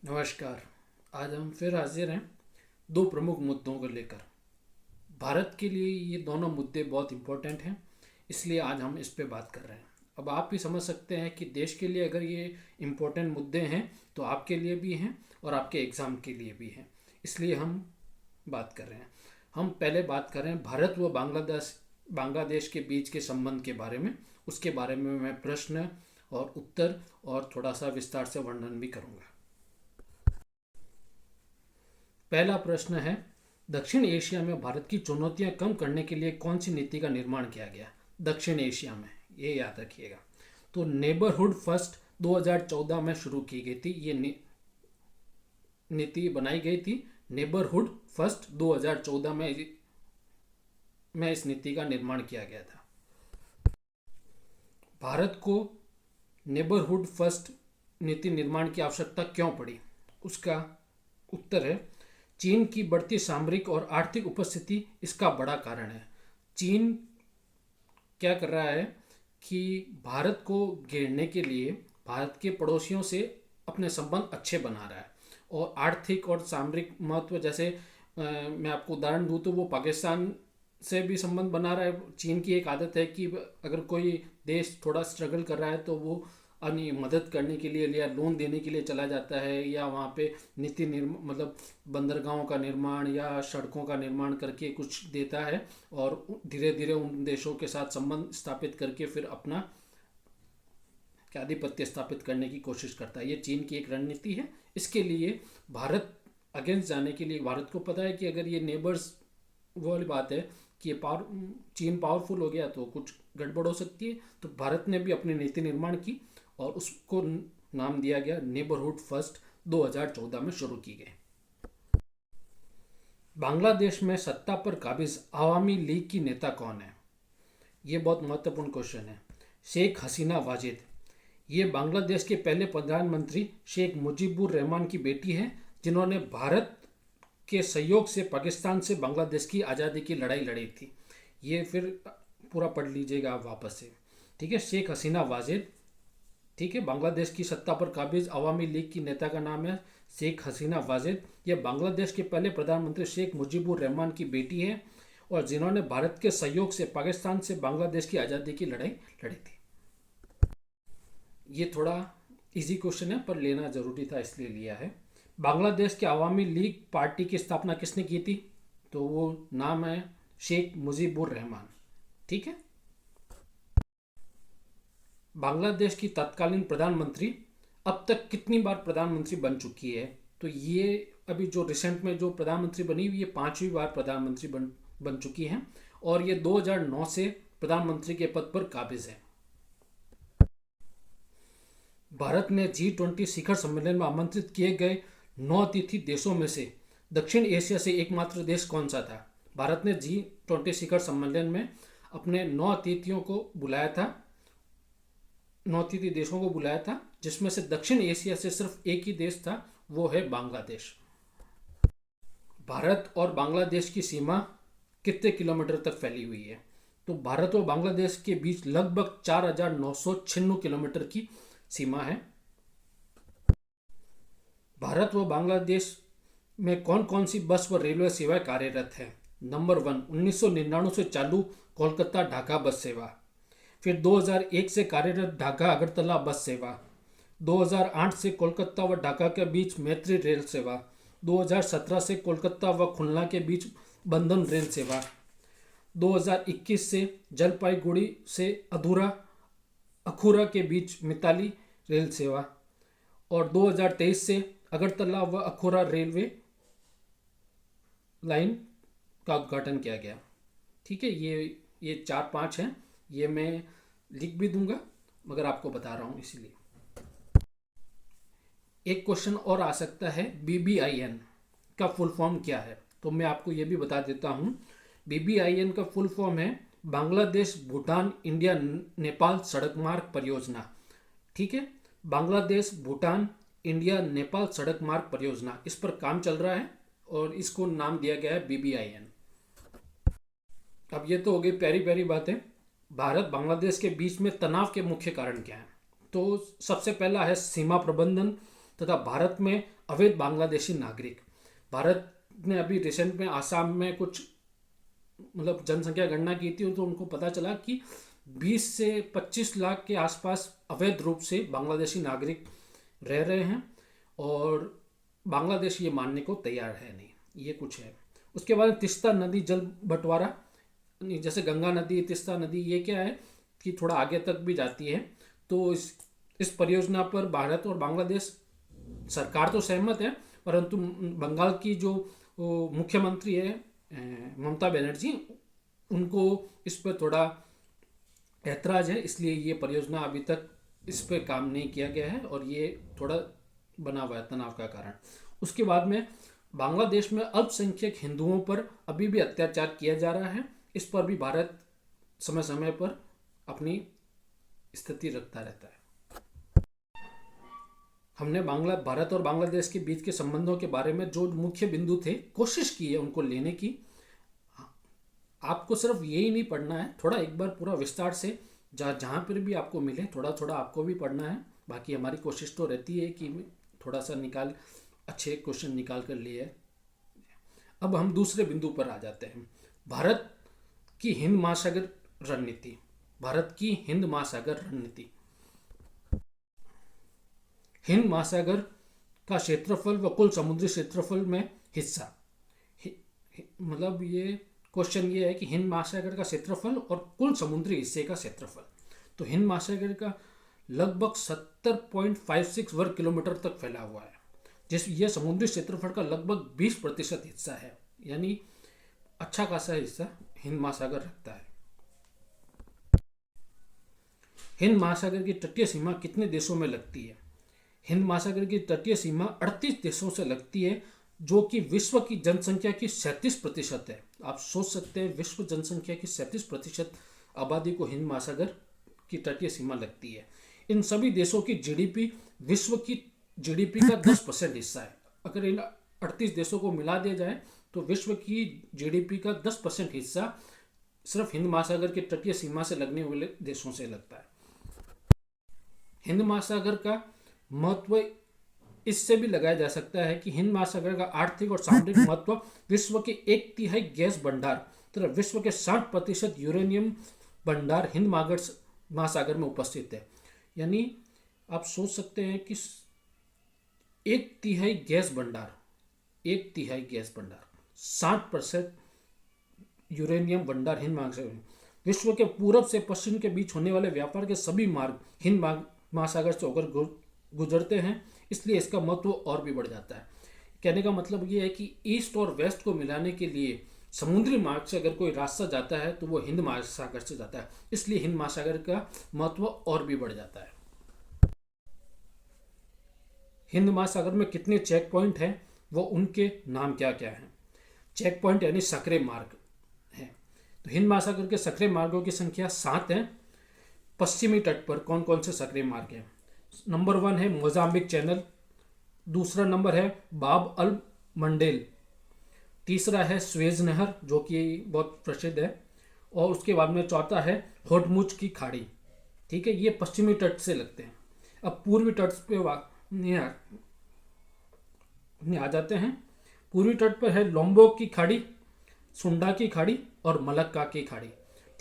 नमस्कार। आज हम फिर हाजिर हैं दो प्रमुख मुद्दों को लेकर। भारत के लिए ये दोनों मुद्दे बहुत इम्पोर्टेंट हैं, इसलिए आज हम इस पे बात कर रहे हैं। अब आप भी समझ सकते हैं कि देश के लिए अगर ये इम्पोर्टेंट मुद्दे हैं तो आपके लिए भी हैं और आपके एग्ज़ाम के लिए भी हैं, इसलिए हम बात कर रहे हैं। हम पहले बात कर रहे हैं भारत व बांग्लादेश के बीच के संबंध के बारे में। उसके बारे में मैं प्रश्न और उत्तर और थोड़ा सा विस्तार से वर्णन भी करूँगा। पहला प्रश्न है, दक्षिण एशिया में भारत की चुनौतियां कम करने के लिए कौन सी नीति का निर्माण किया गया? दक्षिण एशिया में, ये याद रखिएगा। तो नेबरहुड फर्स्ट 2014 में शुरू की गई थी। ये नीति बनाई गई थी। नेबरहुड फर्स्ट 2014 में इस नीति का निर्माण किया गया था। भारत को नेबरहुड फर्स्ट नीति निर्माण की आवश्यकता क्यों पड़ी? उसका उत्तर है, चीन की बढ़ती सामरिक और आर्थिक उपस्थिति इसका बड़ा कारण है। चीन क्या कर रहा है कि भारत को घेरने के लिए भारत के पड़ोसियों से अपने संबंध अच्छे बना रहा है, और आर्थिक और सामरिक महत्व जैसे मैं आपको उदाहरण दूँ तो वो पाकिस्तान से भी संबंध बना रहा है। चीन की एक आदत है कि अगर कोई देश थोड़ा स्ट्रगल कर रहा है तो वो अपनी मदद करने के लिए या लोन देने के लिए चला जाता है, या वहाँ पे नीति मतलब बंदरगाहों का निर्माण या सड़कों का निर्माण करके कुछ देता है, और धीरे धीरे उन देशों के साथ संबंध स्थापित करके फिर अपना आधिपत्य स्थापित करने की कोशिश करता है। ये चीन की एक रणनीति है। इसके लिए भारत अगेंस्ट जाने के लिए, भारत को पता है कि अगर ये नेबर्स, वो वाली बात है कि चीन पावरफुल हो गया तो कुछ गड़बड़ हो सकती है, तो भारत ने भी अपनी नीति निर्माण की और उसको नाम दिया गया नेबरहुड फर्स्ट, 2014 में शुरू की गई। बांग्लादेश में सत्ता पर काबिज अवामी लीग की नेता कौन है? ये बहुत महत्वपूर्ण क्वेश्चन है। शेख हसीना वाजिद। ये बांग्लादेश के पहले प्रधानमंत्री शेख मुजीबुर रहमान की बेटी है, जिन्होंने भारत के सहयोग से पाकिस्तान से बांग्लादेश की आज़ादी की लड़ाई लड़ी थी। ये फिर पूरा पढ़ लीजिएगा आप वापस से, ठीक है। शेख हसीना वाजिद, ठीक है। बांग्लादेश की सत्ता पर काबिज अवामी लीग की नेता का नाम है शेख हसीना वाजिद। यह बांग्लादेश के पहले प्रधानमंत्री शेख मुजीबुर रहमान की बेटी है, और जिन्होंने भारत के सहयोग से पाकिस्तान से बांग्लादेश की आज़ादी की लड़ाई लड़ी थी। ये थोड़ा इजी क्वेश्चन है पर लेना ज़रूरी था, इसलिए लिया है। बांग्लादेश के अवामी लीग पार्टी की स्थापना किसने की थी? तो वो नाम है शेख मुजीबुर रहमान, ठीक है। बांग्लादेश की तत्कालीन प्रधानमंत्री अब तक कितनी बार प्रधानमंत्री बन चुकी है? तो ये अभी जो रिसेंट में जो प्रधानमंत्री बनी हुई, ये 5वीं बार प्रधानमंत्री बन चुकी हैं, और ये 2009 से प्रधानमंत्री के पद पर काबिज है। भारत ने G20 शिखर सम्मेलन में आमंत्रित किए गए 9 अतिथि देशों में से दक्षिण एशिया से एकमात्र देश कौन सा था? भारत ने G20 शिखर सम्मेलन में अपने 9 अतिथियों को बुलाया था, 9 अतिथि देशों को बुलाया था, जिसमें से दक्षिण एशिया से सिर्फ एक ही देश था, वो है बांग्लादेश। भारत और बांग्लादेश की सीमा कितने किलोमीटर तक फैली हुई है? तो भारत और बांग्लादेश के बीच लगभग 4,996 किलोमीटर की सीमा है। भारत व बांग्लादेश में कौन कौन सी बस व रेलवे सेवाएं कार्यरत है? नंबर 1, 1999 से चालू कोलकाता ढाका बस सेवा। फिर 2001 से कार्यरत ढाका अगरतला बस सेवा। 2008 से कोलकाता व ढाका के बीच मैत्री रेल सेवा। 2017 से कोलकाता व खुलना के बीच बंधन रेल सेवा। 2021 से जलपाईगुड़ी से अखूरा के बीच मिताली रेल सेवा, और 2023 से अगरतला व अखूरा रेलवे लाइन का उद्घाटन किया गया, ठीक है। ये 4-5 हैं, ये मैं लिख भी दूंगा मगर आपको बता रहा हूँ इसीलिए। एक क्वेश्चन और आ सकता है, BBIN का फुल फॉर्म क्या है? तो मैं आपको ये भी बता देता हूँ। BBIN का फुल फॉर्म है बांग्लादेश भूटान इंडिया नेपाल सड़क मार्ग परियोजना, ठीक है। बांग्लादेश भूटान इंडिया नेपाल सड़क मार्ग परियोजना, इस पर काम चल रहा है और इसको नाम दिया गया है BBIN। अब ये तो हो गई प्यारी प्यारी बातें। भारत बांग्लादेश के बीच में तनाव के मुख्य कारण क्या हैं? तो सबसे पहला है सीमा प्रबंधन तथा भारत में अवैध बांग्लादेशी नागरिक। भारत ने अभी रिसेंट में आसाम में कुछ मतलब जनसंख्या गणना की थी, तो उनको पता चला कि 20 से 25 लाख के आसपास अवैध रूप से बांग्लादेशी नागरिक रह रहे हैं और बांग्लादेश ये मानने को तैयार है नहीं। ये कुछ है। उसके बाद तिस्ता नदी जल बंटवारा, जैसे गंगा नदी, तिस्ता नदी, ये क्या है कि थोड़ा आगे तक भी जाती है। तो इस परियोजना पर भारत और बांग्लादेश सरकार तो सहमत है, परंतु बंगाल की जो मुख्यमंत्री है ममता बनर्जी, उनको इस पर थोड़ा ऐतराज है, इसलिए ये परियोजना अभी तक इस पर काम नहीं किया गया है और ये थोड़ा बना हुआ है तनाव का कारण। उसके बाद में बांग्लादेश में अल्पसंख्यक हिंदुओं पर अभी भी अत्याचार किया जा रहा है। इस पर भी भारत समय समय पर अपनी स्थिति रखता रहता है। हमने भारत और बांग्लादेश के बीच के संबंधों के बारे में जो मुख्य बिंदु थे कोशिश की है उनको लेने की। आपको सिर्फ यही नहीं पढ़ना है, थोड़ा एक बार पूरा विस्तार से जहाँ पर भी आपको मिले थोड़ा थोड़ा आपको भी पढ़ना है। बाकी हमारी कोशिश तो रहती है कि थोड़ा सा अच्छे क्वेश्चन निकाल कर लिए। अब हम दूसरे बिंदु पर आ जाते हैं। भारत की हिंद महासागर रणनीति। भारत की हिंद महासागर रणनीति। हिंद महासागर का क्षेत्रफल व कुल समुद्री क्षेत्रफल में हिस्सा, मतलब ये क्वेश्चन ये है कि हिंद महासागर का क्षेत्रफल और कुल समुद्री हिस्से का क्षेत्रफल। तो हिंद महासागर का लगभग 70.56 वर्ग किलोमीटर तक फैला हुआ है, यह समुद्री क्षेत्रफल का लगभग 20% हिस्सा है, यानी अच्छा खासा हिस्सा हिंद महासागर रखता है। हिंद महासागर की तटीय सीमा कितने देशों में लगती है? हिंद महासागर की तटीय सीमा 38 देशों से लगती है, जो कि विश्व की जनसंख्या की 37% है। आप सोच सकते हैं विश्व जनसंख्या की 37% आबादी को हिंद महासागर की तटीय सीमा लगती है। इन सभी देशों की जीडीपी विश्व की जीडीपी का 10% हिस्सा है। अगर इन 38 देशों को मिला दिया जाए तो विश्व की जीडीपी का 10% हिस्सा सिर्फ हिंद महासागर की तटीय सीमा से लगने वाले देशों से लगता है। हिंद महासागर का महत्व इससे भी लगाया जा सकता है कि हिंद महासागर का आर्थिक और सामरिक महत्व विश्व के 1/3 गैस भंडार तथा विश्व के 60% यूरेनियम भंडार हिंद महासागर में उपस्थित है। यानी आप सोच सकते हैं कि 1/3 गैस भंडार, 60% यूरेनियम भंडार हिंद महासागर में। विश्व के पूरब से पश्चिम के बीच होने वाले व्यापार के सभी मार्ग हिंद महासागर से होकर गुजरते हैं, इसलिए इसका महत्व और भी बढ़ जाता है। कहने का मतलब ये है कि ईस्ट और वेस्ट को मिलाने के लिए समुद्री मार्ग से अगर कोई रास्ता जाता है तो वो हिंद महासागर से जाता है, इसलिए हिंद महासागर का महत्व और भी बढ़ जाता है। हिंद महासागर में कितने चेक पॉइंट हैं, वो उनके नाम क्या क्या हैं? चेक पॉइंट यानी सक्रिय मार्ग हैं। तो हिंद महासागर के सक्रिय मार्गों की संख्या 7 है। पश्चिमी तट पर कौन कौन से सक्रिय मार्ग हैं? नंबर 1 है मोजाम्बिक चैनल, दूसरा नंबर है बाब अल मंडेल, तीसरा है स्वेज नहर जो कि बहुत प्रसिद्ध है, और उसके बाद में चौथा है होर्मुज की खाड़ी। ठीक है, ये पश्चिमी तट से लगते हैं। अब पूर्वी तट पे आ जाते हैं। पूर्वी तट पर है लोम्बोक की खाड़ी, सुंडा की खाड़ी और मलक्का की खाड़ी।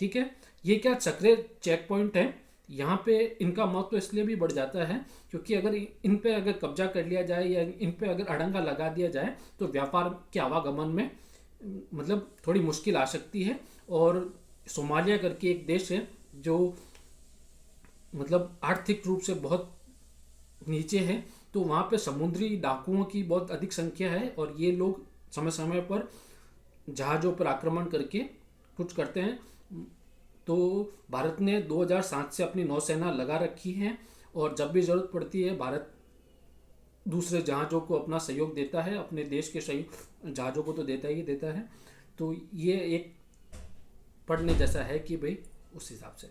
ठीक है, ये क्या सक्रिय चेक पॉइंट है। यहाँ पे इनका महत्व इसलिए भी बढ़ जाता है क्योंकि अगर इन पे अगर कब्जा कर लिया जाए या इन पे अगर अड़ंगा लगा दिया जाए तो व्यापार के आवागमन में मतलब थोड़ी मुश्किल आ सकती है। और सोमालिया करके एक देश है जो मतलब आर्थिक रूप से बहुत नीचे है, तो वहाँ पे समुद्री डाकुओं की बहुत अधिक संख्या है और ये लोग समय समय पर जहाज़ों पर आक्रमण करके कुछ करते हैं। तो भारत ने 2007 से अपनी नौसेना लगा रखी है और जब भी ज़रूरत पड़ती है भारत दूसरे जहाज़ों को अपना सहयोग देता है, अपने देश के सहयोग जहाज़ों को तो देता ही देता है। तो ये एक पढ़ने जैसा है कि भाई उस हिसाब से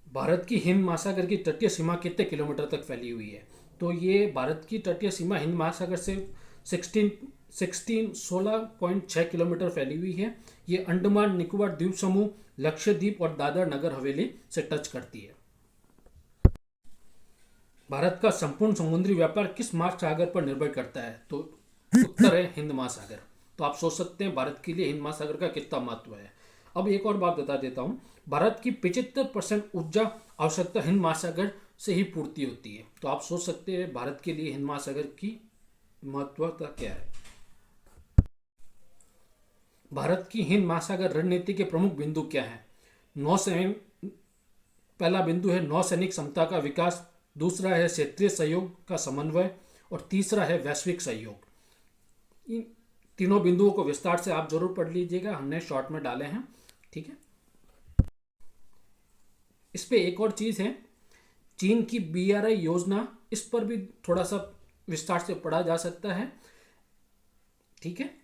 भारत की हिंद महासागर की तटीय सीमा कितने किलोमीटर तक फैली हुई है। तो ये भारत की तटीय सीमा हिंद महासागर से 16.6 किलोमीटर फैली हुई है। ये अंडमान निकोबार द्वीप समूह, लक्षद्वीप और दादर नगर हवेली से टच करती है। भारत का संपूर्ण समुद्री व्यापार किस महासागर पर निर्भर करता है? तो उत्तर है हिंद महासागर। तो आप सोच सकते हैं भारत के लिए हिंद महासागर का कितना महत्व है। अब एक और बात बता देता हूँ, भारत की 75% ऊर्जा आवश्यकता हिंद महासागर से ही पूर्ति होती है। तो आप सोच सकते हैं भारत के लिए हिंद महासागर की महत्वता क्या है। भारत की हिंद महासागर रणनीति के प्रमुख बिंदु क्या हैं? पहला बिंदु है नौसैनिक क्षमता का विकास, दूसरा है क्षेत्रीय सहयोग का समन्वय और तीसरा है वैश्विक सहयोग। इन तीनों बिंदुओं को विस्तार से आप जरूर पढ़ लीजिएगा, हमने शॉर्ट में डाले हैं, ठीक है। इस पे एक और चीज है, चीन की BRI योजना, इस पर भी थोड़ा सा विस्तार से पढ़ा जा सकता है, ठीक है।